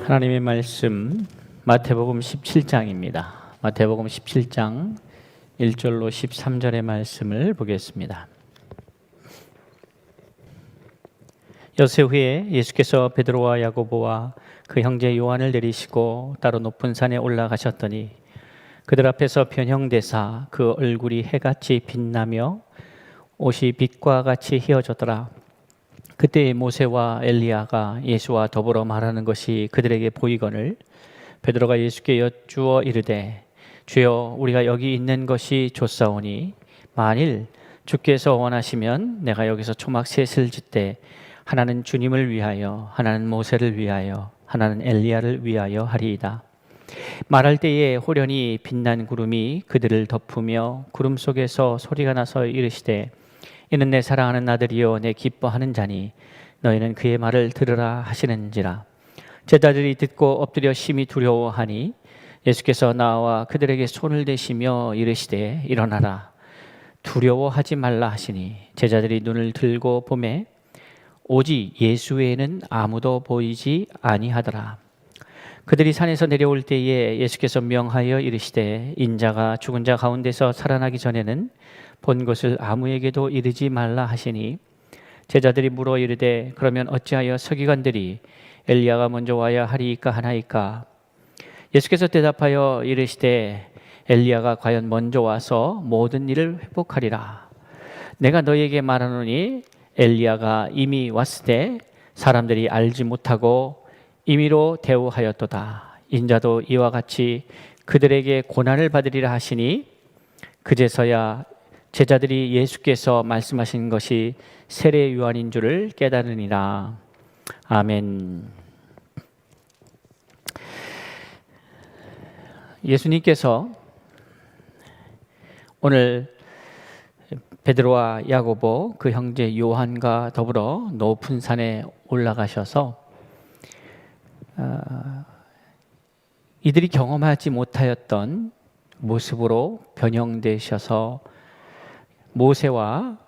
하나님의 말씀 마태복음 17장입니다. 마태복음 17장 1절로 13절의 말씀을 보겠습니다. 엿새 후에 예수께서 베드로와 야고보와 그 형제 요한을 내리시고 따로 높은 산에 올라가셨더니 그들 앞에서 변형되사 그 얼굴이 해같이 빛나며 옷이 빛과 같이 휘어졌더라. 그때 모세와 엘리야가 예수와 더불어 말하는 것이 그들에게 보이거늘 베드로가 예수께 여쭈어 이르되 주여 우리가 여기 있는 것이 좋사오니 만일 주께서 원하시면 내가 여기서 초막 셋을 짓되 하나는 주님을 위하여 하나는 모세를 위하여 하나는 엘리야를 위하여 하리이다. 말할 때에 호련히 빛난 구름이 그들을 덮으며 구름 속에서 소리가 나서 이르시되 이는 내 사랑하는 아들이요 내 기뻐하는 자니 너희는 그의 말을 들으라 하시는지라. 제자들이 듣고 엎드려 심히 두려워하니 예수께서 나와 그들에게 손을 대시며 이르시되 일어나라 두려워하지 말라 하시니 제자들이 눈을 들고 보매 오직 예수 외에는 아무도 보이지 아니하더라. 그들이 산에서 내려올 때에 예수께서 명하여 이르시되 인자가 죽은 자 가운데서 살아나기 전에는 본 것을 아무에게도 이르지 말라 하시니 제자들이 물어 이르되 그러면 어찌하여 서기관들이 엘리야가 먼저 와야 하리이까 하나이까? 예수께서 대답하여 이르시되 엘리야가 과연 먼저 와서 모든 일을 회복하리라. 내가 너희에게 말하노니 엘리야가 이미 왔을 때 사람들이 알지 못하고 임의로 대우하였도다. 인자도 이와 같이 그들에게 고난을 받으리라 하시니 그제서야 제자들이 예수께서 말씀하신 것이 세례 요한인 줄을 깨달으니라. 아멘. 예수님께서 오늘 베드로와 야고보 그 형제 요한과 더불어 높은 산에 올라가셔서 이들이 경험하지 못하였던 모습으로 변형되셔서 모세와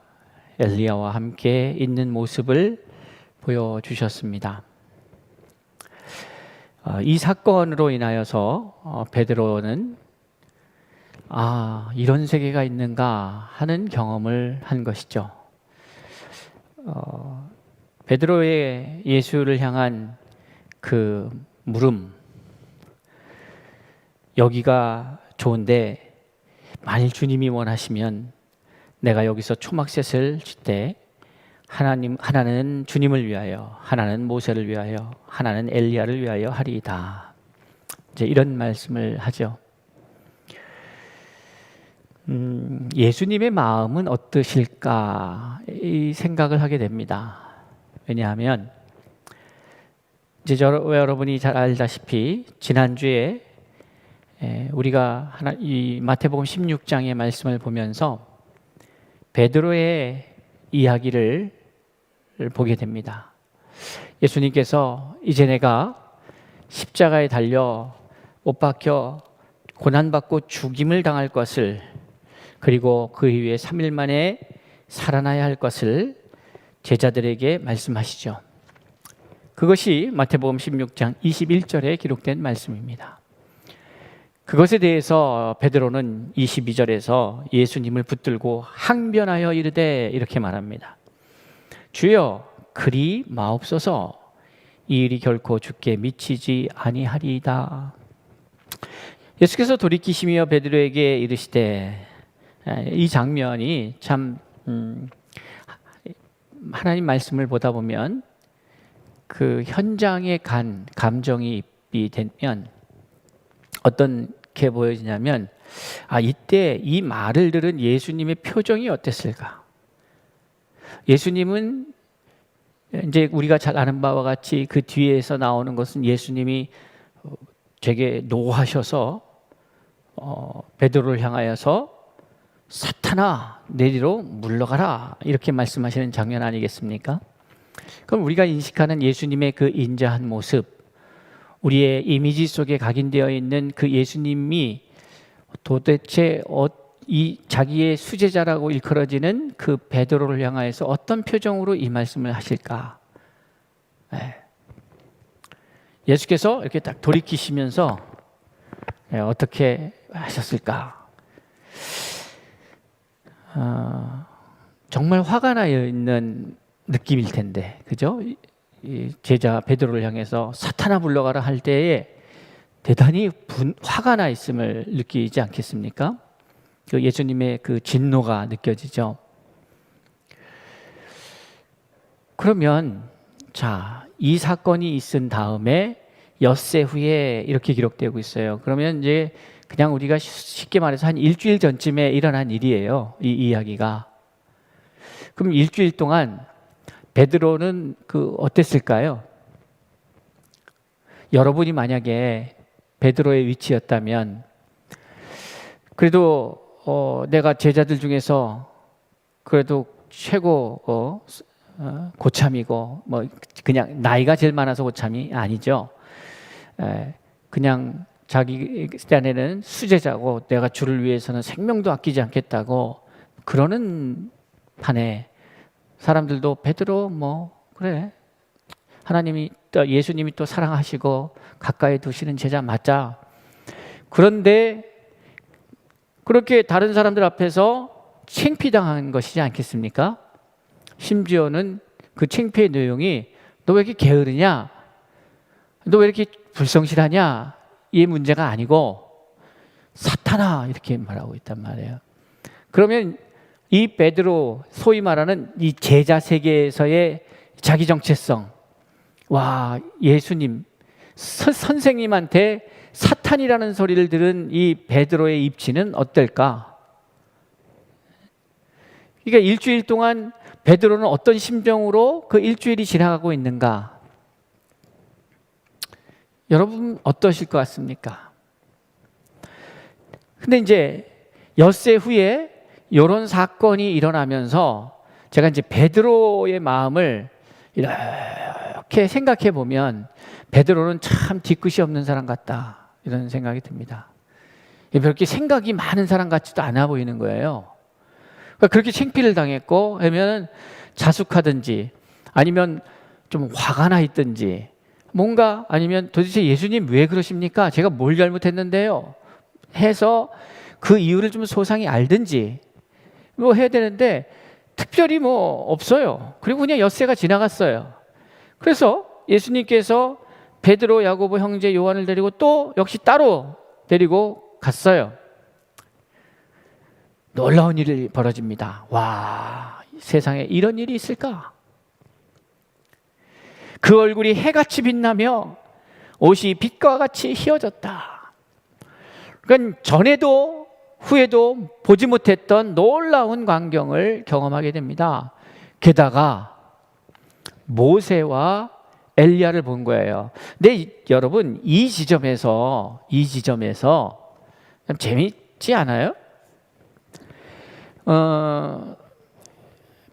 엘리야와 함께 있는 모습을 보여주셨습니다. 이 사건으로 인하여서 베드로는 이런 세계가 있는가 하는 경험을 한 것이죠. 베드로의 예수를 향한 그 물음, 여기가 좋은데 만일 주님이 원하시면 내가 여기서 초막셋을 짓되 하나는 주님을 위하여 하나는 모세를 위하여 하나는 엘리야를 위하여 하리이다. 이제 이런 말씀을 하죠. 예수님의 마음은 어떠실까 이 생각을 하게 됩니다. 왜냐하면 이제 여러분이 잘 알다시피 지난주에 우리가 이 마태복음 16장의 말씀을 보면서 베드로의 이야기를 보게 됩니다. 예수님께서 이제 내가 십자가에 달려 못 박혀 고난받고 죽임을 당할 것을 그리고 그 이후에 3일 만에 살아나야 할 것을 제자들에게 말씀하시죠. 그것이 마태복음 16장 21절에 기록된 말씀입니다. 그것에 대해서 베드로는 22절에서 예수님을 붙들고 항변하여 이르되 이렇게 말합니다. 주여 그리 마옵소서 이 일이 결코 주께 미치지 아니하리이다. 예수께서 돌이키시며 베드로에게 이르시되 이 장면이 참 하나님 말씀을 보다 보면 그 현장에 감정이입이 되면 어떻게 보여지냐면 이때 이 말을 들은 예수님의 표정이 어땠을까? 예수님은 이제 우리가 잘 아는 바와 같이 그 뒤에서 나오는 것은 예수님이 되게 노하셔서 베드로를 향하여서 사탄아 내리로 물러가라 이렇게 말씀하시는 장면 아니겠습니까? 그럼 우리가 인식하는 예수님의 그 인자한 모습, 우리의 이미지 속에 각인되어 있는 그 예수님이 도대체 이 자기의 수제자라고 일컬어지는 그 베드로를 향하여서 어떤 표정으로 이 말씀을 하실까? 예수께서 이렇게 딱 돌이키시면서 어떻게 하셨을까? 정말 화가 나 있는 느낌일 텐데, 그죠? 이 제자 베드로를 향해서 사탄아 물러가라 할 때에 대단히 화가 나 있음을 느끼지 않겠습니까? 그 예수님의 그 진노가 느껴지죠. 그러면 자, 이 사건이 있은 다음에 엿새 후에 이렇게 기록되고 있어요. 그러면 이제 그냥 우리가 쉽게 말해서 한 일주일 전쯤에 일어난 일이에요. 이 이야기가. 그럼 일주일 동안 베드로는 어땠을까요? 여러분이 만약에 베드로의 위치였다면, 그래도 내가 제자들 중에서 그래도 최고 고참이고, 뭐 그냥 나이가 제일 많아서 고참이 아니죠. 그냥 자기 딴에는 수제자고 내가 주를 위해서는 생명도 아끼지 않겠다고 그러는 판에 사람들도 베드로 뭐 그래, 하나님이 또 예수님이 또 사랑하시고 가까이 두시는 제자 맞자. 그런데 그렇게 다른 사람들 앞에서 창피당한 것이지 않겠습니까? 심지어는 그 창피의 내용이 너 왜 이렇게 게으르냐? 너 왜 이렇게 불성실하냐? 이 문제가 아니고 사탄아 이렇게 말하고 있단 말이에요. 그러면 이 베드로, 소위 말하는 이 제자 세계에서의 자기 정체성, 와, 예수님 선생님한테 사탄이라는 소리를 들은 이 베드로의 입지는 어떨까? 그러니까 일주일 동안 베드로는 어떤 심정으로 그 일주일이 지나가고 있는가? 여러분 어떠실 것 같습니까? 근데 이제 엿새 후에 이런 사건이 일어나면서 제가 이제 베드로의 마음을 이렇게 생각해 보면 베드로는 참 뒤끝이 없는 사람 같다, 이런 생각이 듭니다. 그렇게 생각이 많은 사람 같지도 않아 보이는 거예요. 그러니까 그렇게 창피를 당했고 하면 자숙하든지 아니면 좀 화가 나 있든지 뭔가, 아니면 도대체 예수님 왜 그러십니까? 제가 뭘 잘못했는데요? 해서 그 이유를 좀 소상히 알든지 뭐 해야 되는데 특별히 뭐 없어요. 그리고 그냥 엿새가 지나갔어요. 그래서 예수님께서 베드로, 야고보 형제 요한을 데리고 또 역시 따로 데리고 갔어요. 놀라운 일이 벌어집니다. 와, 세상에 이런 일이 있을까? 그 얼굴이 해같이 빛나며 옷이 빛과 같이 휘어졌다. 그러니까 전에도 후에도 보지 못했던 놀라운 광경을 경험하게 됩니다. 게다가 모세와 엘리야를 본 거예요. 근데 여러분 이 지점에서 참 재밌지 않아요?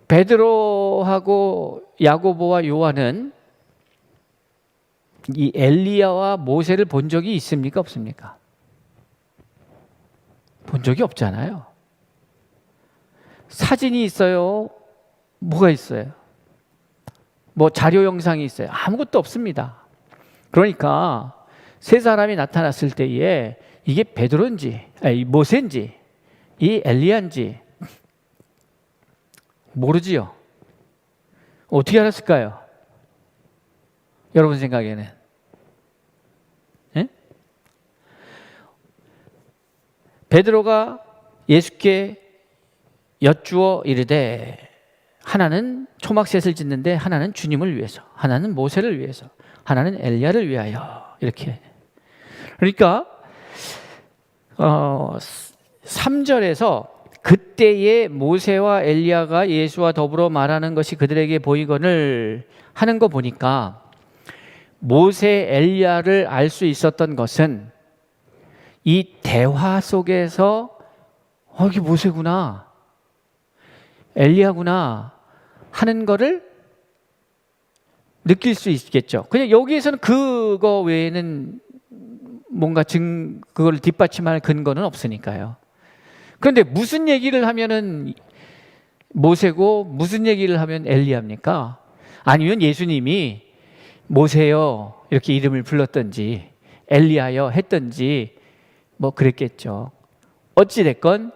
베드로하고 야고보와 요한은 이 엘리야와 모세를 본 적이 있습니까? 없습니까? 본 적이 없잖아요. 사진이 있어요? 뭐가 있어요? 뭐 자료 영상이 있어요? 아무것도 없습니다. 그러니까 세 사람이 나타났을 때에 이게 베드로인지 모세인지 이 엘리야인지 모르지요. 어떻게 알았을까요? 여러분 생각에는? 네? 베드로가 예수께 여쭈어 이르되 하나는 초막셋을 짓는데 하나는 주님을 위해서, 하나는 모세를 위해서, 하나는 엘리야를 위하여, 이렇게. 그러니까 3절에서 그때의 모세와 엘리야가 예수와 더불어 말하는 것이 그들에게 보이거늘 하는 거 보니까 모세, 엘리야를 알 수 있었던 것은 이 대화 속에서 이게 모세구나, 엘리야구나 하는 거를 느낄 수 있겠죠. 그냥 여기에서는 그거 외에는 뭔가 그걸 뒷받침할 근거는 없으니까요. 그런데 무슨 얘기를 하면은 모세고 무슨 얘기를 하면 엘리야입니까? 아니면 예수님이 모세요, 이렇게 이름을 불렀던지 엘리야여 했던지 뭐 그랬겠죠. 어찌됐건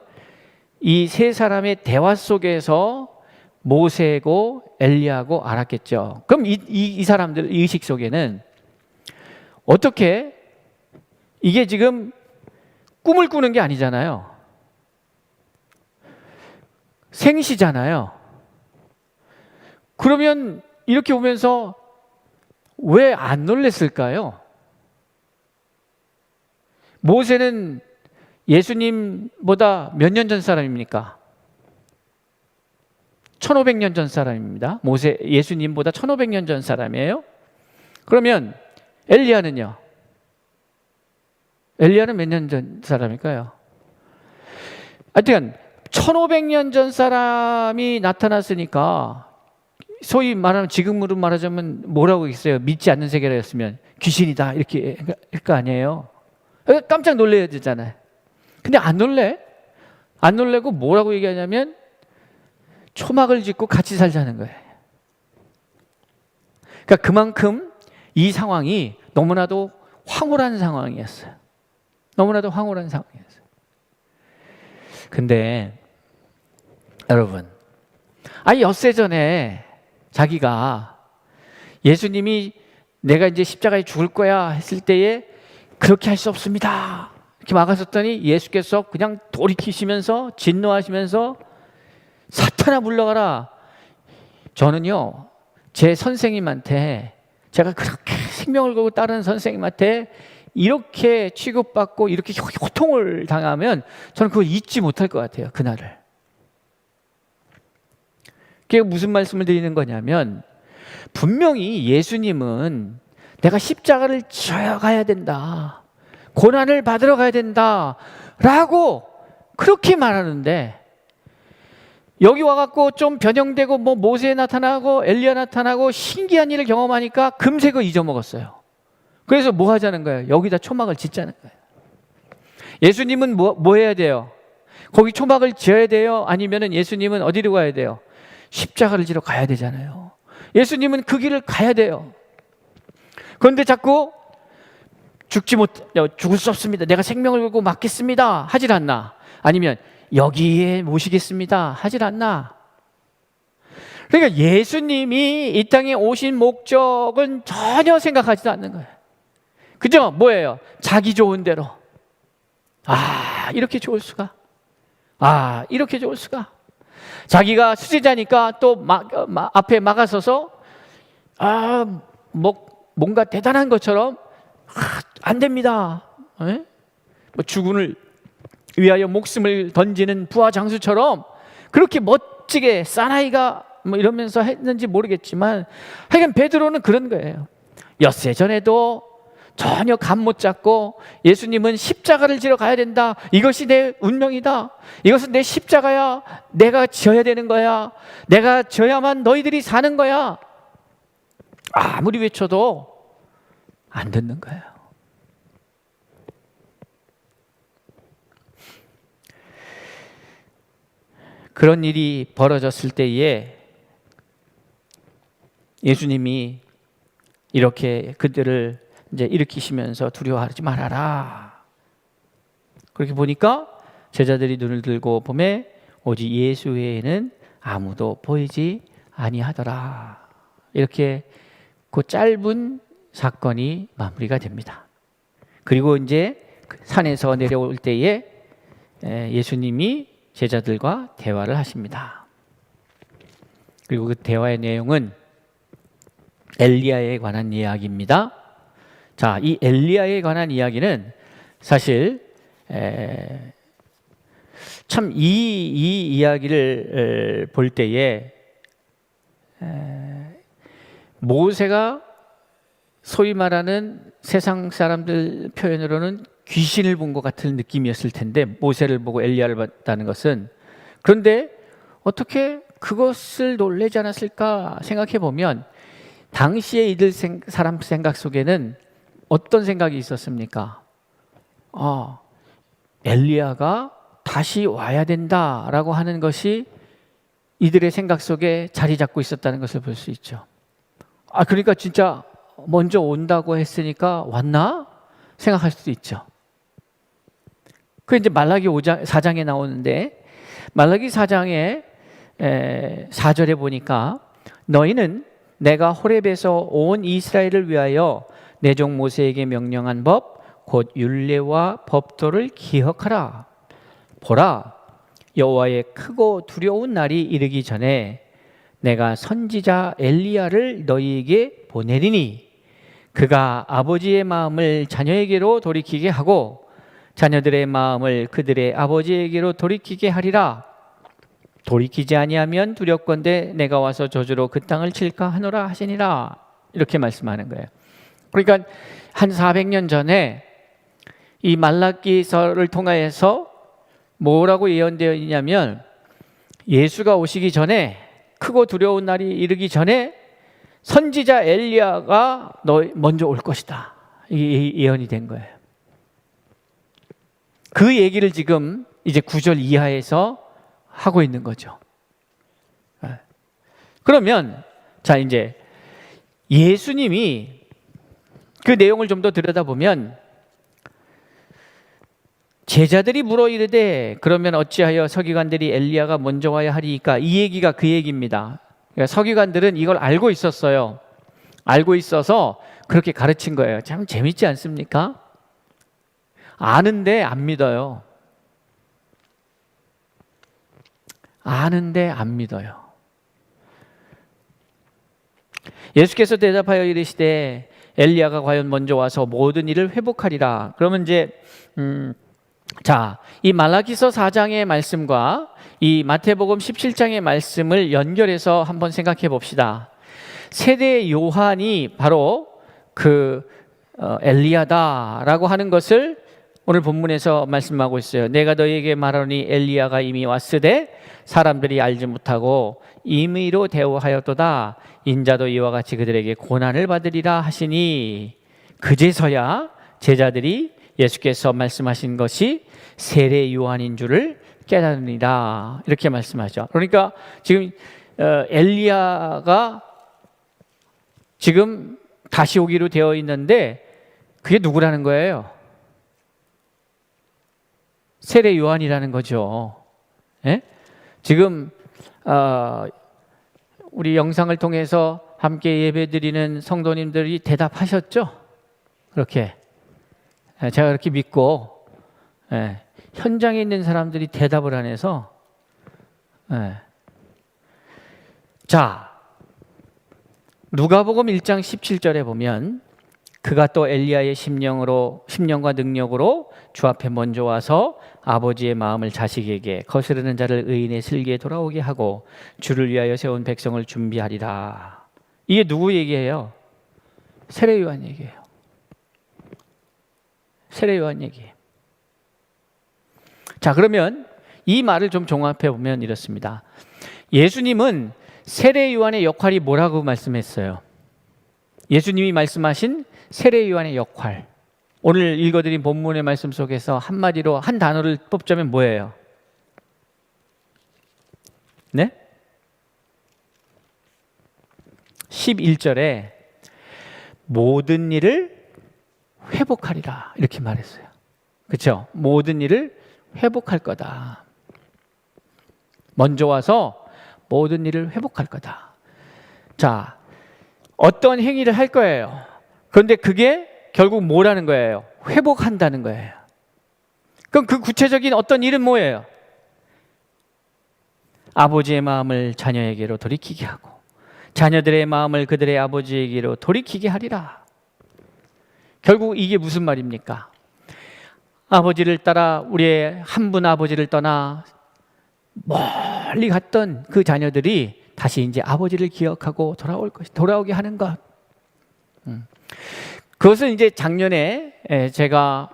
이 세 사람의 대화 속에서 모세고 엘리야고 알았겠죠. 그럼 이 사람들 의식 속에는 어떻게 이게 지금 꿈을 꾸는 게 아니잖아요. 생시잖아요. 그러면 이렇게 보면서 왜 안 놀랬을까요? 모세는 예수님보다 몇 년 전 사람입니까? 1500년 전 사람입니다. 예수님보다 1500년 전 사람이에요. 그러면 엘리야는요? 엘리야는 몇 년 전 사람일까요? 하여튼 1500년 전 사람이 나타났으니까 소위 말하면 지금으로 말하자면 뭐라고 있어요? 믿지 않는 세계라였으면 귀신이다 이렇게 할 거 아니에요? 깜짝 놀래야 되잖아요. 근데 안 놀래? 안 놀래고 뭐라고 얘기하냐면 초막을 짓고 같이 살자는 거예요. 그러니까 그만큼 이 상황이 너무나도 황홀한 상황이었어요. 너무나도 황홀한 상황이었어요. 근데 여러분, 엿새 전에 자기가 예수님이 내가 이제 십자가에 죽을 거야 했을 때에 그렇게 할 수 없습니다 이렇게 막았었더니 예수께서 그냥 돌이키시면서 진노하시면서 사탄아 물러가라. 저는요 제 선생님한테 제가 그렇게 생명을 걸고 따르는 선생님한테 이렇게 취급받고 이렇게 고통을 당하면 저는 그걸 잊지 못할 것 같아요. 그날을. 그게 무슨 말씀을 드리는 거냐면 분명히 예수님은 내가 십자가를 져야 가야 된다, 고난을 받으러 가야 된다 라고 그렇게 말하는데 여기 와갖고 좀 변형되고 뭐 모세 나타나고 엘리야 나타나고 신기한 일을 경험하니까 금세 그거 잊어먹었어요. 그래서 뭐 하자는 거예요? 여기다 초막을 짓자는 거예요. 예수님은 뭐 해야 돼요? 거기 초막을 지어야 돼요? 아니면은 예수님은 어디로 가야 돼요? 십자가를 지러 가야 되잖아요. 예수님은 그 길을 가야 돼요. 그런데 자꾸 죽을 수 없습니다, 내가 생명을 걸고 맡겠습니다 하질 않나? 아니면 여기에 모시겠습니다 하질 않나? 그러니까 예수님이 이 땅에 오신 목적은 전혀 생각하지도 않는 거예요. 그죠? 뭐예요? 자기 좋은 대로. 이렇게 좋을 수가. 이렇게 좋을 수가. 자기가 수제자니까 또 앞에 막아서서 뭔가 대단한 것처럼 안 됩니다. 뭐 주군을 위하여 목숨을 던지는 부하 장수처럼 그렇게 멋지게 사나이가 뭐 이러면서 했는지 모르겠지만 하여간 베드로는 그런 거예요. 엿새 전에도 전혀 감 못 잡고 예수님은 십자가를 지러 가야 된다, 이것이 내 운명이다, 이것은 내 십자가야, 내가 지어야 되는 거야, 내가 지어야만 너희들이 사는 거야, 아무리 외쳐도 안 듣는 거예요. 그런 일이 벌어졌을 때에 예수님이 이렇게 그들을 이제 일으키시면서 두려워하지 말아라. 그렇게 보니까 제자들이 눈을 들고 보매 오직 예수 외에는 아무도 보이지 아니하더라. 이렇게 그 짧은 사건이 마무리가 됩니다. 그리고 이제 산에서 내려올 때에 예수님이 제자들과 대화를 하십니다. 그리고 그 대화의 내용은 엘리야에 관한 이야기입니다. 자, 이 엘리야에 관한 이야기는 사실 참 이 이야기를 볼 때에 모세가 소위 말하는 세상 사람들 표현으로는 귀신을 본 것 같은 느낌이었을 텐데, 모세를 보고 엘리야를 봤다는 것은. 그런데 어떻게 그것을 놀라지 않았을까 생각해 보면 당시에 이들 사람 생각 속에는 어떤 생각이 있었습니까? 엘리야가 다시 와야 된다라고 하는 것이 이들의 생각 속에 자리 잡고 있었다는 것을 볼 수 있죠. 그러니까 진짜 먼저 온다고 했으니까 왔나? 생각할 수도 있죠. 그 이제 말라기 4장에 나오는데, 말라기 4장에 4절에 보니까 너희는 내가 호렙에서 온 이스라엘을 위하여 내 종 모세에게 명령한 법 곧 율례와 법도를 기억하라. 보라, 여호와의 크고 두려운 날이 이르기 전에 내가 선지자 엘리야를 너희에게 보내리니 그가 아버지의 마음을 자녀에게로 돌이키게 하고 자녀들의 마음을 그들의 아버지에게로 돌이키게 하리라. 돌이키지 아니하면 두렵건대 내가 와서 저주로 그 땅을 칠까 하노라 하시니라. 이렇게 말씀하는 거예요. 그러니까 한 400년 전에 이 말라기서를 통하여서 뭐라고 예언되어 있냐면, 예수가 오시기 전에, 크고 두려운 날이 이르기 전에 선지자 엘리야가 먼저 올 것이다. 이게 예언이 된 거예요. 그 얘기를 지금 이제 9절 이하에서 하고 있는 거죠. 그러면 자, 이제 예수님이 그 내용을 좀 더 들여다보면, 제자들이 물어 이르되 그러면 어찌하여 서기관들이 엘리야가 먼저 와야 하리이까? 이 얘기가 그 얘기입니다. 그러니까 서기관들은 이걸 알고 있었어요. 알고 있어서 그렇게 가르친 거예요. 참 재밌지 않습니까? 아는데 안 믿어요. 아는데 안 믿어요. 예수께서 대답하여 이르시되 엘리야가 과연 먼저 와서 모든 일을 회복하리라. 그러면 이제 자, 이 말라기서 4장의 말씀과 이 마태복음 17장의 말씀을 연결해서 한번 생각해 봅시다. 세대 요한이 바로 그 엘리야다라고 하는 것을 오늘 본문에서 말씀하고 있어요. 내가 너희에게 말하노니 엘리야가 이미 왔으되 사람들이 알지 못하고 임의로 대우하였도다. 인자도 이와 같이 그들에게 고난을 받으리라 하시니, 그제서야 제자들이 예수께서 말씀하신 것이 세례 요한인 줄을 깨달으니라. 이렇게 말씀하죠. 그러니까 지금 엘리야가 지금 다시 오기로 되어 있는데 그게 누구라는 거예요? 세례 요한이라는 거죠. 예? 지금 우리 영상을 통해서 함께 예배드리는 성도님들이 대답하셨죠? 그렇게 제가 그렇게 믿고, 현장에 있는 사람들이 대답을 안 해서, 자, 누가복음 1장 17절에 보면 그가 또 엘리야의 심령과 능력으로 주 앞에 먼저 와서 아버지의 마음을 자식에게, 거스르는 자를 의인의 슬기에 돌아오게 하고 주를 위하여 세운 백성을 준비하리라. 이게 누구 얘기예요? 세례 요한 얘기예요. 세례 요한 얘기예요. 자, 그러면 이 말을 좀 종합해 보면 이렇습니다. 예수님은 세례 요한의 역할이 뭐라고 말씀했어요? 예수님이 말씀하신 세례 요한의 역할, 오늘 읽어드린 본문의 말씀 속에서 한마디로 한 단어를 뽑자면 뭐예요? 네? 11절에 모든 일을 회복하리라 이렇게 말했어요. 그렇죠? 모든 일을 회복할 거다. 먼저 와서 모든 일을 회복할 거다. 자, 어떤 행위를 할 거예요. 그런데 그게 결국 뭐라는 거예요? 회복한다는 거예요. 그럼 그 구체적인 어떤 일은 뭐예요? 아버지의 마음을 자녀에게로 돌이키게 하고 자녀들의 마음을 그들의 아버지에게로 돌이키게 하리라. 결국 이게 무슨 말입니까? 아버지를 따라 우리의 한 분 아버지를 떠나 멀리 갔던 그 자녀들이 다시 이제 아버지를 기억하고 돌아오게 하는 것. 그것은 이제 작년에 제가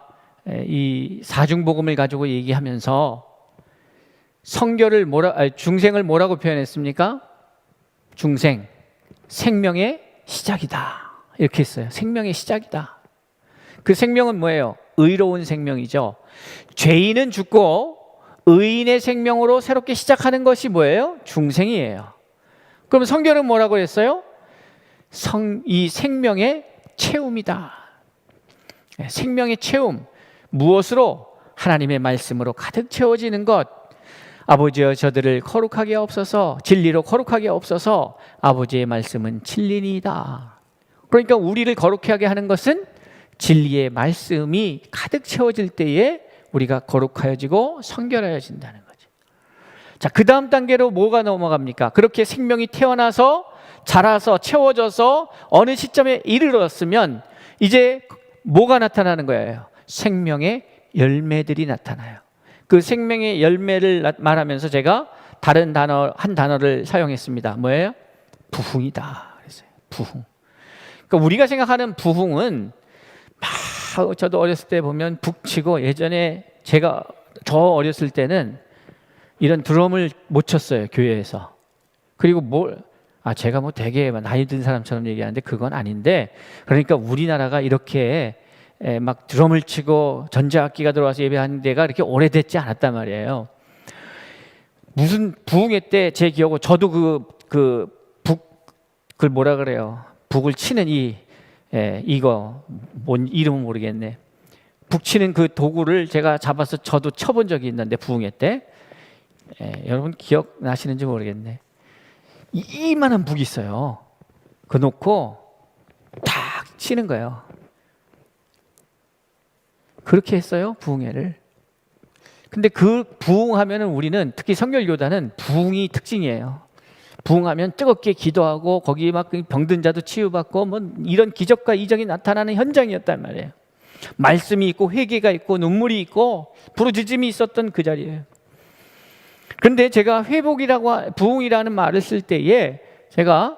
이 사중복음을 가지고 얘기하면서 중생을 뭐라고 표현했습니까? 중생, 생명의 시작이다. 이렇게 했어요. 생명의 시작이다. 그 생명은 뭐예요? 의로운 생명이죠. 죄인은 죽고 의인의 생명으로 새롭게 시작하는 것이 뭐예요? 중생이에요. 그럼 성경은 뭐라고 했어요? 이 생명의 채움이다. 생명의 채움, 무엇으로? 하나님의 말씀으로 가득 채워지는 것. 아버지여 저들을 거룩하게 없어서, 진리로 거룩하게 없어서 아버지의 말씀은 진리니이다. 그러니까 우리를 거룩하게 하는 것은 진리의 말씀이 가득 채워질 때에 우리가 거룩하여지고 성결하여진다는 거죠. 자, 그 다음 단계로 뭐가 넘어갑니까? 그렇게 생명이 태어나서 자라서 채워져서 어느 시점에 이르렀으면 이제 뭐가 나타나는 거예요? 생명의 열매들이 나타나요. 그 생명의 열매를 말하면서 제가 다른 단어, 한 단어를 사용했습니다. 뭐예요? 부흥이다 그랬어요. 부흥. 그러니까 우리가 생각하는 부흥은 막, 저도 어렸을 때 보면 북치고, 예전에 저 어렸을 때는 이런 드럼을 못 쳤어요, 교회에서. 그리고 제가 되게 나이 든 사람처럼 얘기하는데 그건 아닌데, 그러니까 우리나라가 이렇게 막 드럼을 치고 전자악기가 들어와서 예배하는 데가 이렇게 오래됐지 않았단 말이에요. 무슨 부흥회 때 제 기억으로 저도 그걸 뭐라 그래요? 북을 치는 이거 뭔 이름은 모르겠네. 북 치는 그 도구를 제가 잡아서 저도 쳐본 적이 있는데, 부흥회 때. 여러분 기억나시는지 모르겠네. 이만한 북이 있어요. 그 놓고 탁 치는 거예요. 그렇게 했어요, 부흥회를. 근데 그 부흥하면은 우리는, 특히 성결교단은 부흥이 특징이에요. 부흥하면 뜨겁게 기도하고 거기 막 병든 자도 치유받고 뭐 이런 기적과 이적이 나타나는 현장이었단 말이에요. 말씀이 있고 회개가 있고 눈물이 있고 부르짖음이 있었던 그 자리예요. 그런데 제가 부흥이라는 말을 쓸 때에 제가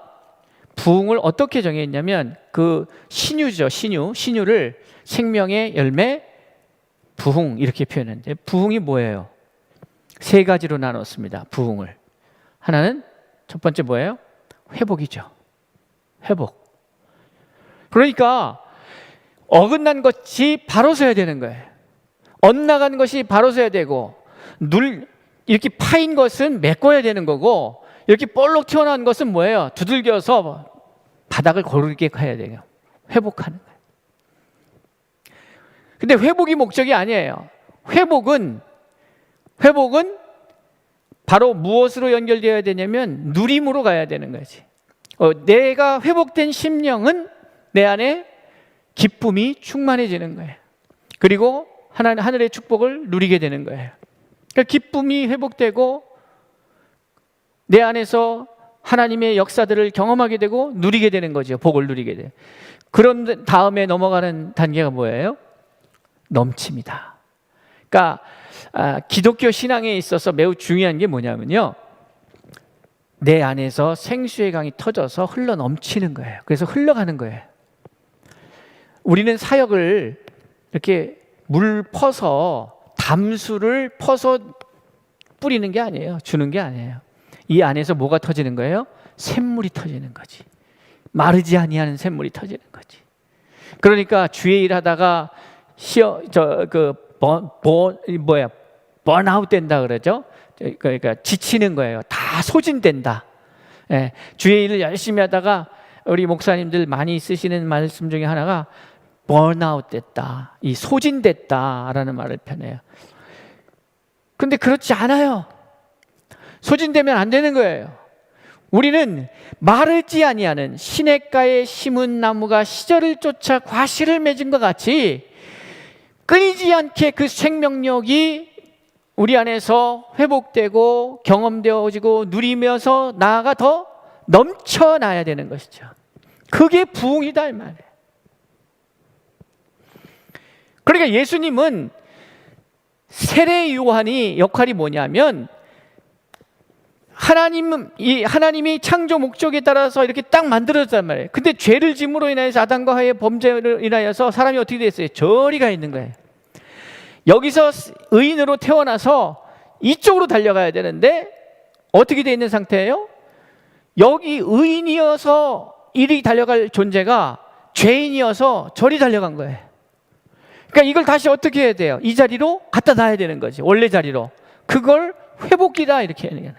부흥을 어떻게 정했냐면, 그 신유죠, 신유를 생명의 열매, 부흥 이렇게 표현했는데, 부흥이 뭐예요? 세 가지로 나눴습니다. 부흥을. 하나는 첫 번째 뭐예요? 회복이죠. 회복. 그러니까 어긋난 것이 바로 서야 되는 거예요. 엇나간 것이 바로 서야 되고, 이렇게 파인 것은 메꿔야 되는 거고, 이렇게 볼록 튀어나온 것은 뭐예요? 두들겨서 바닥을 고르게 가야 돼요. 회복하는 거예요. 근데 회복이 목적이 아니에요. 회복은 바로 무엇으로 연결되어야 되냐면 누림으로 가야 되는 거지. 내가 회복된 심령은 내 안에 기쁨이 충만해지는 거예요. 그리고 하늘의 축복을 누리게 되는 거예요. 그러니까 기쁨이 회복되고 내 안에서 하나님의 역사들을 경험하게 되고 누리게 되는 거죠. 복을 누리게 돼요. 그런 다음에 넘어가는 단계가 뭐예요? 넘칩니다. 그러니까 기독교 신앙에 있어서 매우 중요한 게 뭐냐면요, 내 안에서 생수의 강이 터져서 흘러 넘치는 거예요. 그래서 흘러가는 거예요. 우리는 사역을 이렇게 물 퍼서, 담수를 퍼서 뿌리는 게 아니에요. 주는 게 아니에요. 이 안에서 뭐가 터지는 거예요? 샘물이 터지는 거지. 마르지 아니하는 샘물이 터지는 거지. 그러니까 주의 일하다가 번아웃 된다 그러죠. 그러니까 지치는 거예요. 다 소진된다. 주의 일을 열심히 하다가 우리 목사님들 많이 쓰시는 말씀 중에 하나가 번아웃 됐다, 이 소진됐다라는 말을 표현해요. 그런데 그렇지 않아요. 소진되면 안 되는 거예요. 우리는 마르지 아니하는 시냇가에 심은 나무가 시절을 쫓아 과실을 맺은 것 같이 끊이지 않게 그 생명력이 우리 안에서 회복되고 경험되어지고 누리면서 나아가 더 넘쳐나야 되는 것이죠. 그게 부흥이다 이 말이에요. 그러니까 예수님은 세례 요한이 역할이 뭐냐면, 하나님이 창조 목적에 따라서 이렇게 딱 만들어졌단 말이에요. 근데 죄를 짐으로 인해서 아담과 하와의 범죄로 인하여서 사람이 어떻게 됐어요? 저리 가 있는 거예요. 여기서 의인으로 태어나서 이쪽으로 달려가야 되는데 어떻게 돼 있는 상태예요? 여기 의인이어서 이리 달려갈 존재가 죄인이어서 저리 달려간 거예요. 그러니까 이걸 다시 어떻게 해야 돼요? 이 자리로 갖다 놔야 되는 거지. 원래 자리로. 그걸 회복이다 이렇게 하는 거예요.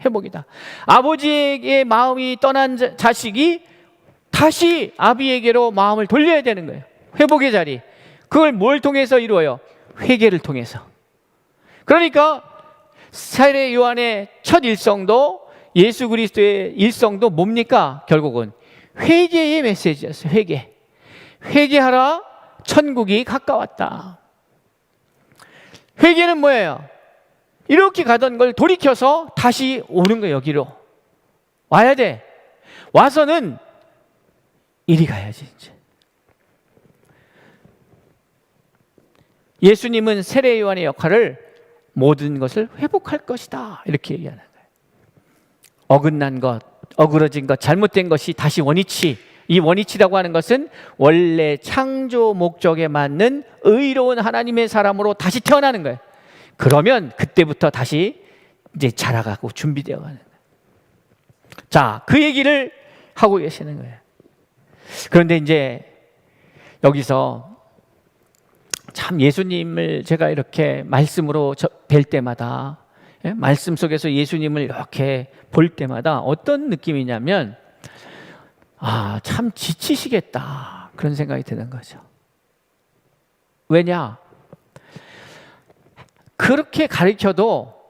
회복이다. 아버지의 마음이 떠난 자식이 다시 아비에게로 마음을 돌려야 되는 거예요. 회복의 자리. 그걸 뭘 통해서 이루어요? 회개를 통해서. 그러니까 세례 요한의 첫 일성도, 예수 그리스도의 일성도 뭡니까? 결국은 회개의 메시지였어요. 회개. 회개하라, 천국이 가까웠다. 회개는 뭐예요? 이렇게 가던 걸 돌이켜서 다시 오는 거예요. 여기로 와야 돼. 와서는 이리 가야지. 이제 예수님은 세례 요한의 역할을 모든 것을 회복할 것이다 이렇게 얘기하는 거예요. 어긋난 것, 어그러진 것, 잘못된 것이 다시 원위치. 이 원위치라고 하는 것은 원래 창조 목적에 맞는 의로운 하나님의 사람으로 다시 태어나는 거예요. 그러면 그때부터 다시 이제 자라가고 준비되어 가는 거예요. 자, 그 얘기를 하고 계시는 거예요. 그런데 이제 여기서 참 예수님을 제가 이렇게 말씀으로 뵐 때마다, 말씀 속에서 예수님을 이렇게 볼 때마다 어떤 느낌이냐면, 참 지치시겠다 그런 생각이 드는 거죠. 왜냐? 그렇게 가르쳐도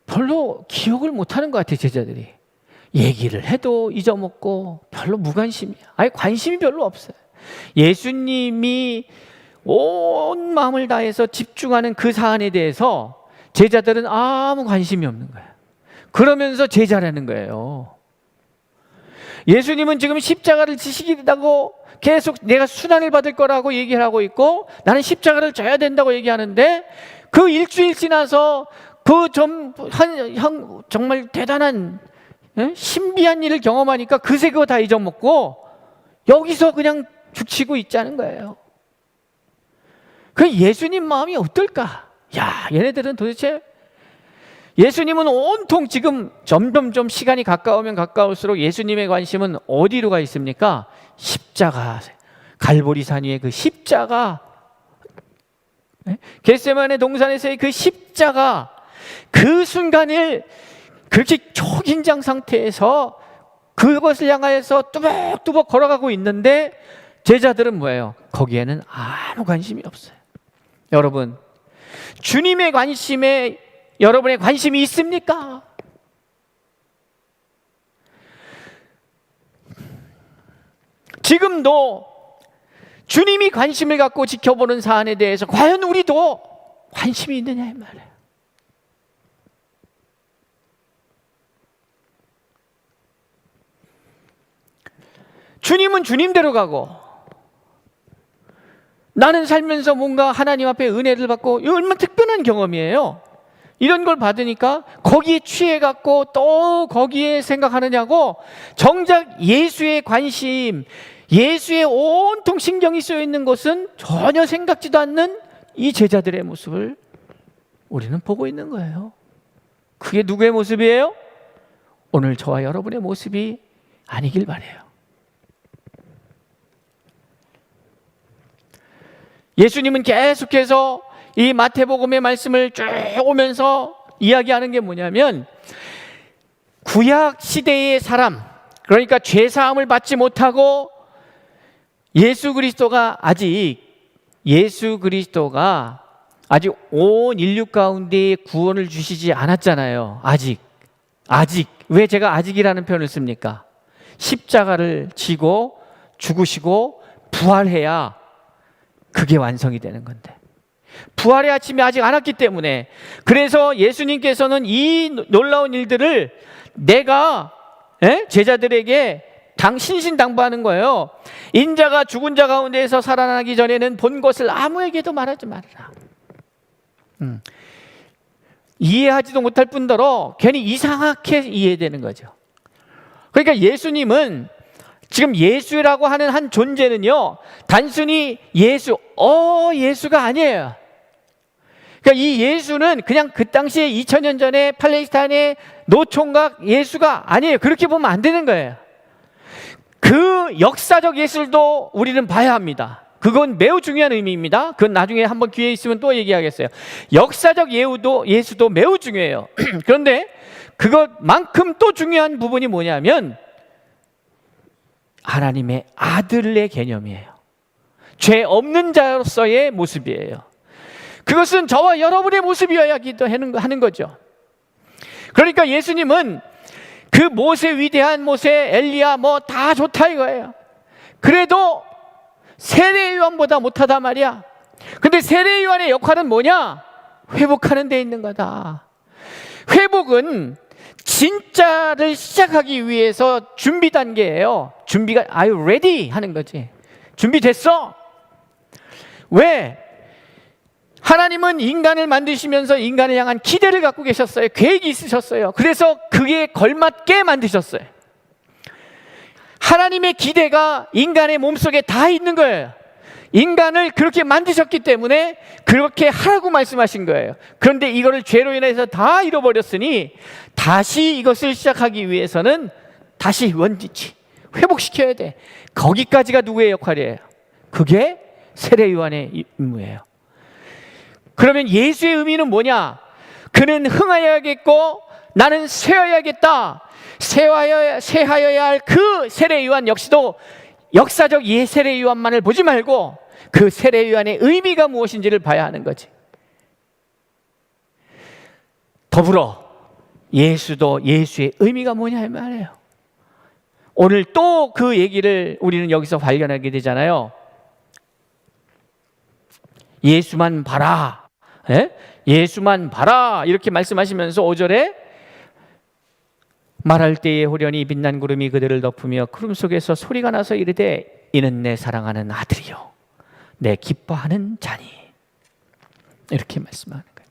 별로 기억을 못하는 것 같아요. 제자들이 얘기를 해도 잊어먹고 별로 무관심이야. 아예 관심이 별로 없어요. 예수님이 온 마음을 다해서 집중하는 그 사안에 대해서 제자들은 아무 관심이 없는 거예요. 그러면서 제자라는 거예요. 예수님은 지금 십자가를 지시겠다고 계속 내가 순환을 받을 거라고 얘기를 하고 있고, 나는 십자가를 져야 된다고 얘기하는데, 그 일주일 지나서 정말 대단한 신비한 일을 경험하니까 그새 그거 다 잊어먹고 여기서 그냥 죽치고 있자는 거예요. 그 예수님 마음이 어떨까? 야, 얘네들은 도대체, 예수님은 온통 지금 점점 시간이 가까우면 가까울수록 예수님의 관심은 어디로 가 있습니까? 십자가, 갈보리산 위에 그 십자가, 겟세마네 동산에서의 그 십자가, 그 순간을 그렇게 초긴장 상태에서 그것을 향하여서 뚜벅뚜벅 걸어가고 있는데, 제자들은 뭐예요? 거기에는 아무 관심이 없어요. 여러분, 주님의 관심에 여러분의 관심이 있습니까? 지금도 주님이 관심을 갖고 지켜보는 사안에 대해서 과연 우리도 관심이 있느냐 이 말이에요. 주님은 주님대로 가고, 나는 살면서 뭔가 하나님 앞에 은혜를 받고, 이거 얼마나 특별한 경험이에요. 이런 걸 받으니까 거기에 취해갖고 또 거기에 생각하느냐고, 정작 예수의 관심, 예수의 온통 신경이 쓰여 있는 것은 전혀 생각지도 않는 이 제자들의 모습을 우리는 보고 있는 거예요. 그게 누구의 모습이에요? 오늘 저와 여러분의 모습이 아니길 바라요. 예수님은 계속해서 이 마태복음의 말씀을 쭉 오면서 이야기하는 게 뭐냐면, 구약 시대의 사람, 그러니까 죄사함을 받지 못하고 예수 그리스도가 아직 온 인류 가운데 구원을 주시지 않았잖아요. 아직. 왜 제가 아직이라는 표현을 씁니까? 십자가를 지고 죽으시고 부활해야 그게 완성이 되는 건데, 부활의 아침이 아직 안 왔기 때문에, 그래서 예수님께서는 이 놀라운 일들을 내가 제자들에게 신신당부하는 거예요. 인자가 죽은 자 가운데에서 살아나기 전에는 본 것을 아무에게도 말하지 말아라. 이해하지도 못할 뿐더러 괜히 이상하게 이해되는 거죠. 그러니까 예수님은, 지금 예수라고 하는 한 존재는요, 단순히 예수가 아니에요. 그러니까 이 예수는 그냥 그 당시에 2000년 전에 팔레스타인의 노총각 예수가 아니에요. 그렇게 보면 안 되는 거예요. 그 역사적 예술도 우리는 봐야 합니다. 그건 매우 중요한 의미입니다. 그건 나중에 한번 기회 있으면 또 얘기하겠어요. 역사적 예수도 매우 중요해요. 그런데 그것만큼 또 중요한 부분이 뭐냐면, 하나님의 아들의 개념이에요. 죄 없는 자로서의 모습이에요. 그것은 저와 여러분의 모습이어야 하는 거죠. 그러니까 예수님은 그 모세, 위대한 모세, 엘리야 뭐 다 좋다 이거예요. 그래도 세례 요한보다 못하다 말이야. 근데 세례 요한의 역할은 뭐냐? 회복하는 데 있는 거다. 회복은 진짜를 시작하기 위해서 준비 단계예요. 준비가 Are you ready? 하는 거지. 준비됐어? 왜? 하나님은 인간을 만드시면서 인간을 향한 기대를 갖고 계셨어요. 계획이 있으셨어요. 그래서 그에 걸맞게 만드셨어요. 하나님의 기대가 인간의 몸속에 다 있는 거예요. 인간을 그렇게 만드셨기 때문에 그렇게 하라고 말씀하신 거예요. 그런데 이거를 죄로 인해서 다 잃어버렸으니 다시 이것을 시작하기 위해서는 다시 원지치 회복시켜야 돼. 거기까지가 누구의 역할이에요? 그게 세례 요한의 임무예요. 그러면 예수의 의미는 뭐냐? 그는 흥하여야겠고 나는 쇠하여야겠다. 쇠하여야 할 그 세례 요한 역시도 역사적 세례 요한만을 보지 말고 그 세례 요한의 의미가 무엇인지를 봐야 하는 거지. 더불어 예수도 예수의 의미가 뭐냐 이 말이에요. 오늘 또 그 얘기를 우리는 여기서 발견하게 되잖아요. 예수만 봐라. 예? 예수만 봐라. 이렇게 말씀하시면서 5절에 말할 때에 호련히 빛난 구름이 그들을 덮으며 구름 속에서 소리가 나서 이르되 이는 내 사랑하는 아들이요 내 기뻐하는 자니. 이렇게 말씀하는 거예요.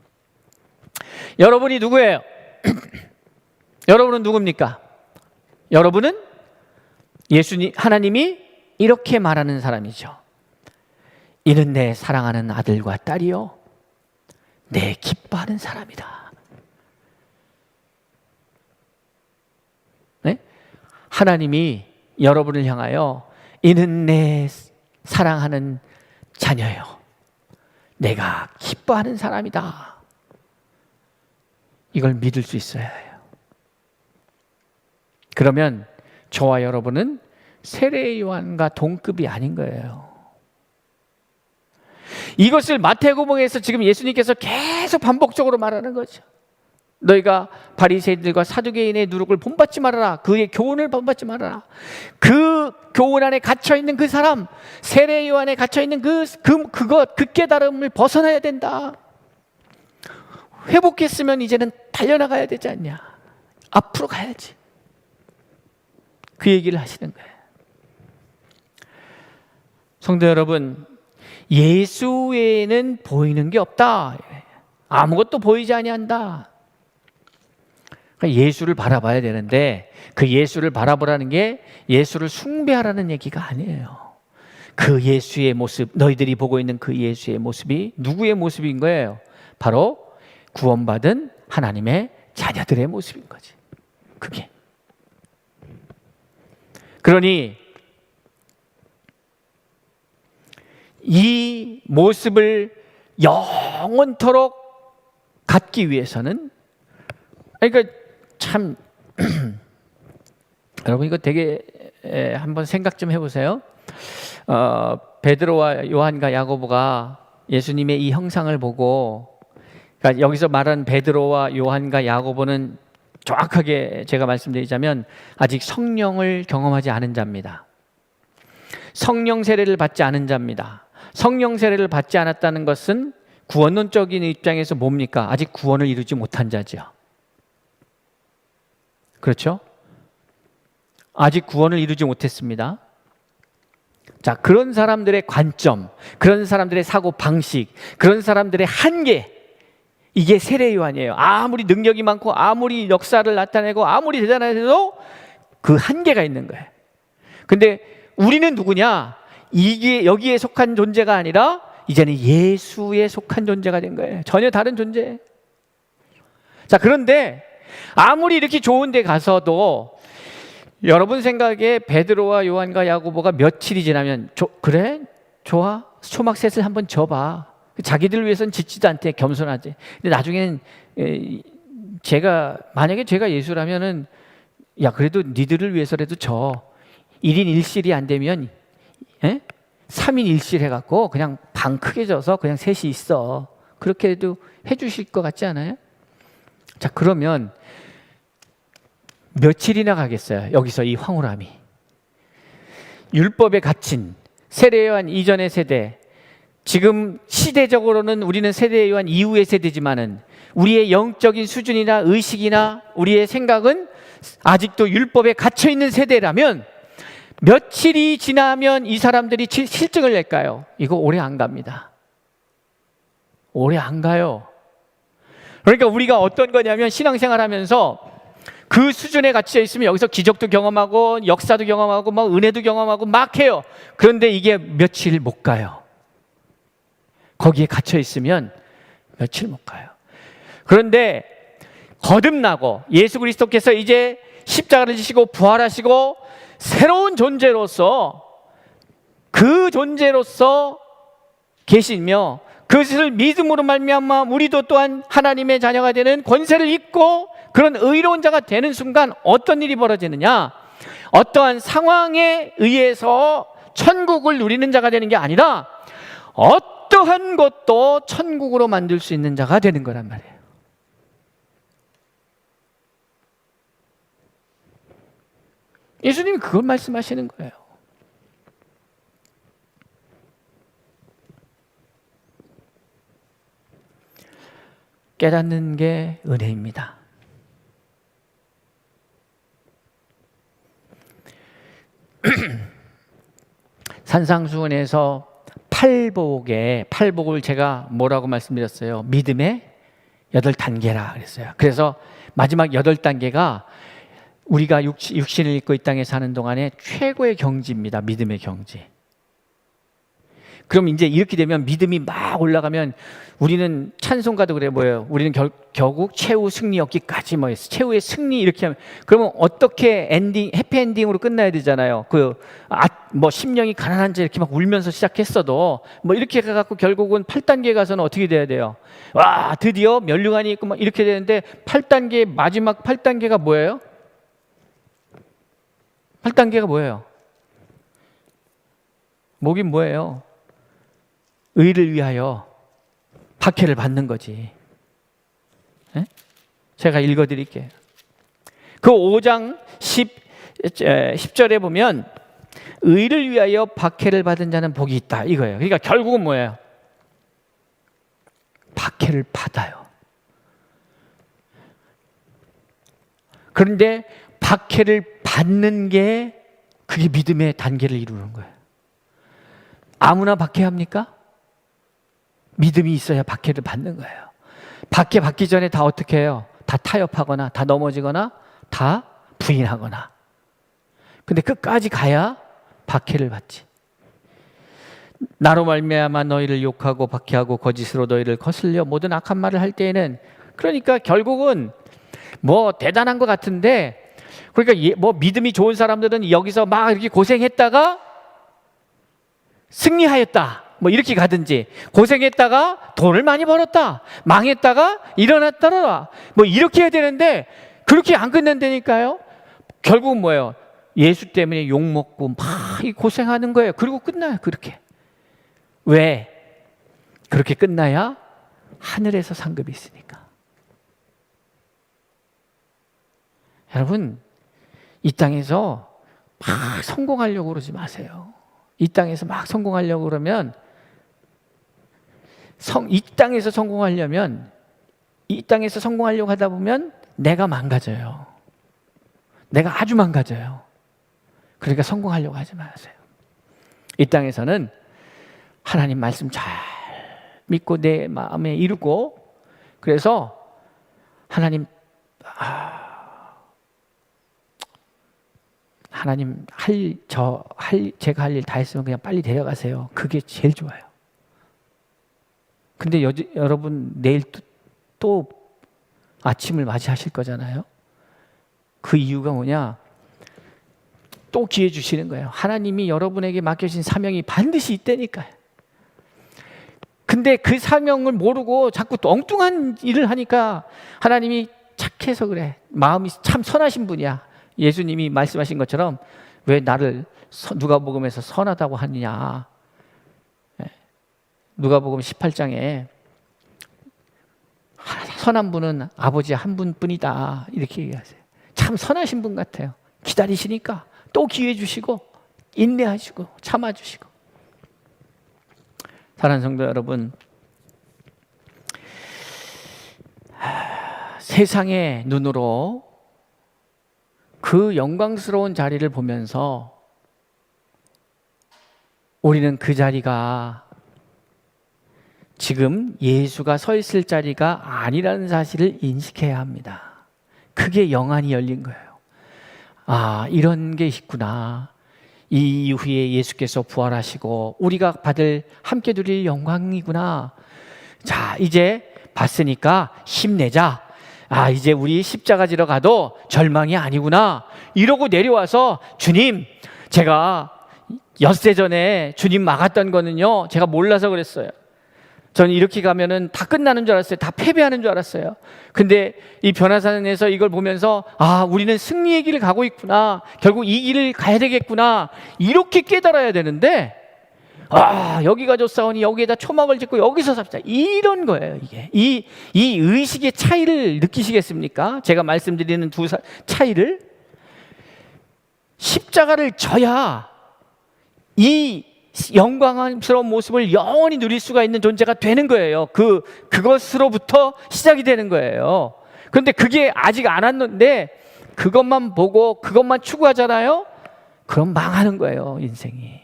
여러분이 누구예요? 여러분은 누굽니까? 여러분은 예수님, 하나님이 이렇게 말하는 사람이죠. 이는 내 사랑하는 아들과 딸이요 내 기뻐하는 사람이다. 네? 하나님이 여러분을 향하여 이는 내 사랑하는 자녀요 내가 기뻐하는 사람이다. 이걸 믿을 수 있어야 해요. 그러면 저와 여러분은 세례 요한과 동급이 아닌 거예요. 이것을 마태복음에서 지금 예수님께서 계속 반복적으로 말하는 거죠. 너희가 바리새인들과 사두개인의 누룩을 본받지 말아라. 그의 교훈을 본받지 말아라. 그 교훈 안에 갇혀있는 그 사람, 세례 요한에 갇혀있는 그 깨달음을 벗어나야 된다. 회복했으면 이제는 달려나가야 되지 않냐. 앞으로 가야지. 그 얘기를 하시는 거예요. 성도 여러분, 예수 외에는 보이는 게 없다. 아무것도 보이지 아니한다. 그러니까 예수를 바라봐야 되는데 그 예수를 바라보라는 게 예수를 숭배하라는 얘기가 아니에요. 그 예수의 모습, 너희들이 보고 있는 그 예수의 모습이 누구의 모습인 거예요? 바로 구원받은 하나님의 자녀들의 모습인 거지. 그게. 그러니 이 모습을 영원토록 갖기 위해서는, 그러니까 참 여러분 이거 되게 한번 생각 좀 해보세요. 베드로와 요한과 야고보가 예수님의 이 형상을 보고, 그러니까 여기서 말한 베드로와 요한과 야고보는 정확하게 제가 말씀드리자면 아직 성령을 경험하지 않은 자입니다. 성령 세례를 받지 않은 자입니다. 성령 세례를 받지 않았다는 것은 구원론적인 입장에서 뭡니까? 아직 구원을 이루지 못한 자죠. 그렇죠? 아직 구원을 이루지 못했습니다. 자, 그런 사람들의 관점, 그런 사람들의 사고 방식, 그런 사람들의 한계, 이게 세례 요한이에요. 아무리 능력이 많고 아무리 역사를 나타내고 아무리 대단해도 그 한계가 있는 거예요. 근데 우리는 누구냐? 이게 여기에 속한 존재가 아니라 이제는 예수에 속한 존재가 된 거예요. 전혀 다른 존재. 자, 그런데 아무리 이렇게 좋은 데 가서도 여러분 생각에 베드로와 요한과 야고보가 며칠이 지나면 그래? 좋아? 초막셋을 한번 져봐. 자기들 위해서는 짓지도 않대. 겸손하지. 근데 나중에는 만약에 제가 예수라면은 야 그래도 니들을 위해서라도 져. 1인 1실이 안 되면 3인 1실 해갖고 그냥 방 크게 져서 그냥 셋이 있어. 그렇게 해도 해주실 것 같지 않아요? 자, 그러면 며칠이나 가겠어요? 여기서 이 황홀함이. 율법에 갇힌 세례요한 이전의 세대, 지금 시대적으로는 우리는 세례요한 이후의 세대지만은 우리의 영적인 수준이나 의식이나 우리의 생각은 아직도 율법에 갇혀 있는 세대라면 며칠이 지나면 이 사람들이 실증을 낼까요? 이거 오래 안 갑니다. 오래 안 가요. 그러니까 우리가 어떤 거냐면 신앙생활 하면서 그 수준에 갇혀 있으면 여기서 기적도 경험하고 역사도 경험하고 막 은혜도 경험하고 막 해요. 그런데 이게 며칠 못 가요. 거기에 갇혀 있으면 며칠 못 가요. 그런데 거듭나고 예수 그리스도께서 이제 십자가를 지시고 부활하시고 새로운 존재로서 그 존재로서 계시며 그것을 믿음으로 말미암아 우리도 또한 하나님의 자녀가 되는 권세를 입고 그런 의로운 자가 되는 순간 어떤 일이 벌어지느냐? 어떠한 상황에 의해서 천국을 누리는 자가 되는 게 아니라 어떠한 것도 천국으로 만들 수 있는 자가 되는 거란 말이에요. 예수님이 그걸 말씀하시는 거예요. 깨닫는 게 은혜입니다. 산상수훈에서 팔복을 제가 뭐라고 말씀드렸어요? 믿음의 8단계라 그랬어요. 그래서 마지막 8단계가 우리가 육신을 입고 이 땅에 사는 동안에 최고의 경지입니다. 믿음의 경지. 그럼 이제 이렇게 되면 믿음이 막 올라가면 우리는 찬송가도 그래 뭐예요? 우리는 결국 최후 승리 얻기까지 최후의 승리 이렇게 하면 그러면 어떻게 해피엔딩으로 끝나야 되잖아요. 심령이 가난한 자 이렇게 막 울면서 시작했어도 이렇게 가갖고 결국은 8단계 가서는 어떻게 돼야 돼요? 와, 드디어 면류관이 있고 막 이렇게 되는데 8단계 마지막 8단계가 뭐예요? 8단계가 뭐예요? 뭐긴 뭐예요? 의를 위하여 박해를 받는 거지. 제가 읽어드릴게요. 그 5장 10절에 보면 의를 위하여 박해를 받은 자는 복이 있다 이거예요. 그러니까 결국은 뭐예요? 박해를 받아요. 그런데 박해를 받는 게 그게 믿음의 단계를 이루는 거예요. 아무나 박해합니까? 믿음이 있어야 박해를 받는 거예요. 박해 받기 전에 다 어떻게 해요? 다 타협하거나 다 넘어지거나 다 부인하거나. 근데 끝까지 가야 박해를 받지. 나로 말미암아 너희를 욕하고 박해하고 거짓으로 너희를 거슬려 모든 악한 말을 할 때에는, 그러니까 결국은 대단한 것 같은데, 그러니까 믿음이 좋은 사람들은 여기서 막 이렇게 고생했다가 승리하였다 이렇게 가든지, 고생했다가 돈을 많이 벌었다, 망했다가 일어났다라 이렇게 해야 되는데 그렇게 안 끝난다니까요. 결국은 뭐예요? 예수 때문에 욕먹고 막 고생하는 거예요. 그리고 끝나요. 그렇게. 왜? 그렇게 끝나야 하늘에서 상급이 있으니까. 여러분, 이 땅에서 막 성공하려고 그러지 마세요. 이 땅에서 막 성공하려고 그러면 이 땅에서 성공하려고 하다 보면 내가 망가져요. 내가 아주 망가져요. 그러니까 성공하려고 하지 마세요. 이 땅에서는 하나님 말씀 잘 믿고 내 마음에 이루고, 그래서 하나님 제가 할 일 다 했으면 그냥 빨리 데려가세요. 그게 제일 좋아요. 근데 여러분 내일 또 아침을 맞이하실 거잖아요. 그 이유가 뭐냐? 또 기회 주시는 거예요. 하나님이 여러분에게 맡겨진 사명이 반드시 있다니까요. 근데 그 사명을 모르고 자꾸 또 엉뚱한 일을 하니까 하나님이 착해서 그래. 마음이 참 선하신 분이야. 예수님이 말씀하신 것처럼 왜 나를 누가복음에서 선하다고 하느냐. 누가복음 18장에 선한 분은 아버지 한 분뿐이다 이렇게 얘기하세요. 참 선하신 분 같아요. 기다리시니까 또 기회 주시고 인내하시고 참아주시고. 사랑하는 성도 여러분, 세상의 눈으로 그 영광스러운 자리를 보면서 우리는 그 자리가 지금 예수가 서 있을 자리가 아니라는 사실을 인식해야 합니다. 그게 영안이 열린 거예요. 아, 이런 게 있구나. 이 이후에 예수께서 부활하시고 우리가 받을 함께 누릴 영광이구나. 자, 이제 봤으니까 힘내자. 아, 이제 우리 십자가 지러 가도 절망이 아니구나. 이러고 내려와서 주님, 제가 엿새 전에 주님 막았던 거는요, 제가 몰라서 그랬어요. 저는 이렇게 가면은 다 끝나는 줄 알았어요. 다 패배하는 줄 알았어요. 근데 이 변화산에서 이걸 보면서 아, 우리는 승리의 길을 가고 있구나. 결국 이 길을 가야 되겠구나. 이렇게 깨달아야 되는데 아, 여기가 좋사오니 여기에다 초막을 짓고 여기서 삽시다. 이런 거예요, 이게. 이 의식의 차이를 느끼시겠습니까? 제가 말씀드리는 차이를. 십자가를 져야 이 영광스러운 모습을 영원히 누릴 수가 있는 존재가 되는 거예요. 그것으로부터 시작이 되는 거예요. 그런데 그게 아직 안 왔는데 그것만 보고 그것만 추구하잖아요. 그럼 망하는 거예요, 인생이.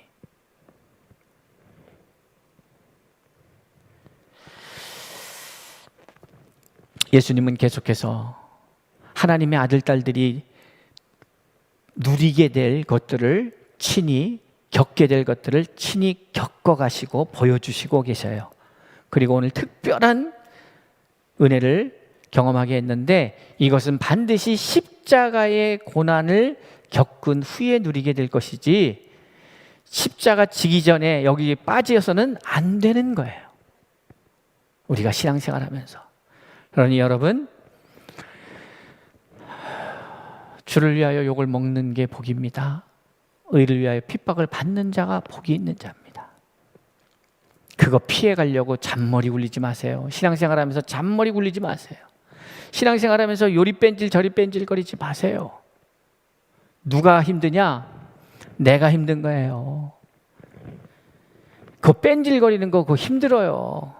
예수님은 계속해서 하나님의 아들, 딸들이 누리게 될 것들을 친히 겪게 될 것들을 친히 겪어가시고 보여주시고 계셔요. 그리고 오늘 특별한 은혜를 경험하게 했는데 이것은 반드시 십자가의 고난을 겪은 후에 누리게 될 것이지 십자가 지기 전에 여기 빠져서는 안 되는 거예요. 우리가 신앙생활하면서. 그러니 여러분, 주를 위하여 욕을 먹는 게 복입니다. 의를 위하여 핍박을 받는 자가 복이 있는 자입니다. 그거 피해가려고 잔머리 굴리지 마세요. 신앙생활하면서 잔머리 굴리지 마세요. 신앙생활하면서 요리 뺀질 저리 뺀질 거리지 마세요. 누가 힘드냐? 내가 힘든 거예요. 그 뺀질거리는 거 그거 힘들어요.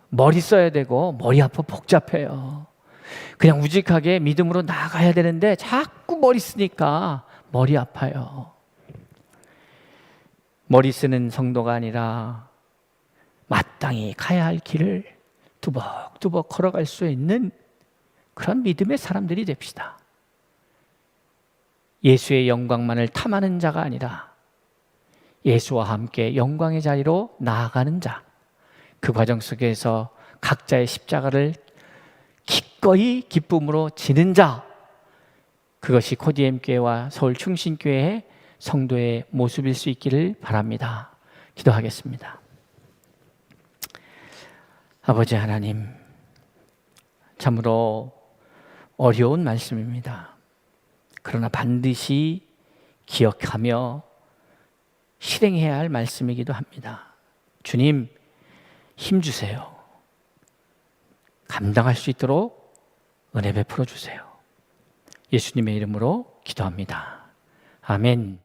머리 써야 되고 머리 아파 복잡해요. 그냥 우직하게 믿음으로 나아가야 되는데 자꾸 머리 쓰니까 머리 아파요. 머리 쓰는 성도가 아니라 마땅히 가야 할 길을 두벅두벅 걸어갈 수 있는 그런 믿음의 사람들이 됩시다. 예수의 영광만을 탐하는 자가 아니라 예수와 함께 영광의 자리로 나아가는 자, 그 과정 속에서 각자의 십자가를 기꺼이 기쁨으로 지는 자, 그것이 코디엠교회와 서울충신교회의 성도의 모습일 수 있기를 바랍니다. 기도하겠습니다. 아버지 하나님, 참으로 어려운 말씀입니다. 그러나 반드시 기억하며 실행해야 할 말씀이기도 합니다. 주님, 힘주세요. 감당할 수 있도록 은혜 베풀어 주세요. 예수님의 이름으로 기도합니다. 아멘.